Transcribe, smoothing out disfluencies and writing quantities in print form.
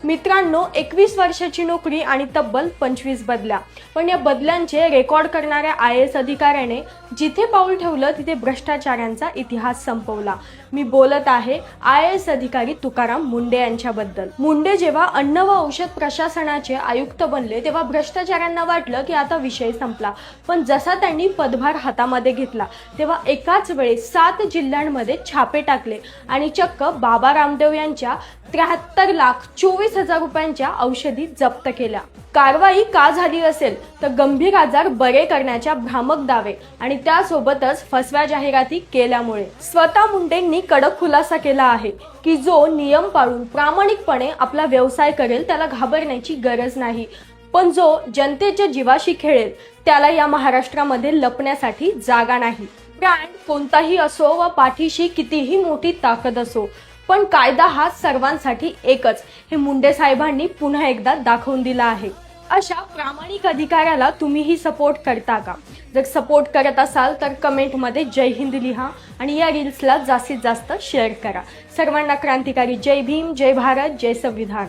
मित्रांनो, 21 वर्षाची नोकरी आणि तब्बल 25 बदल्या. पण या बदल्यांचे रेकॉर्ड करणाऱ्या IAS अधिकाऱ्याने जिथे पाऊल ठेवलं तिथे भ्रष्टाचारांचा इतिहास संपवला. मी बोलत आहे IAS अधिकारी तुकाराम मुंडे यांच्याबद्दल. मुंडे जेव्हा अन्न व औषध प्रशासनाचे आयुक्त बनले तेव्हा भ्रष्टाचारांना वाटलं की आता विषय संपला. पण जसा त्यांनी पदभार हातामध्ये घेतला तेव्हा एकाच वेळी 7 जिल्ह्यांमध्ये छापे टाकले आणि चक्क बाबा रामदेव यांच्या 73,24,000 रुपयांच्या औषधी जप्त केल्या. कारवाई का झाली असेल तर गंभीर आजार बरे करण्याच्या भ्रामक दावे आणि त्यासोबतच फसव्या जाहिराती केल्यामुळे. स्वतः मुंडेंनी कडक खुलासा केला आहे की जो नियम पाळून प्रामाणिकपणे आपला व्यवसाय करेल त्याला घाबरण्याची गरज नाही, पण जो जनतेच्या जीवाशी खेळेल त्याला या महाराष्ट्रामध्ये लपण्यासाठी जागा नाही. ब्रँड कोणताही असो व पाठीशी कितीही मोठी ताकद असो, पण कायदा हा सर्वांसाठी एकच हे मुंडे साहेबांनी पुन्हा एकदा दाखवून दिला आहे. अशा प्रामाणिक अधिकाऱ्याला तुम्हीही सपोर्ट करता का? जर सपोर्ट करत असाल तर कमेंटमध्ये जय हिंद लिहा आणि या रील्सला जास्तीत जास्त शेअर करा. सर्वांना क्रांतिकारी जय भीम, जय भारत, जय संविधान.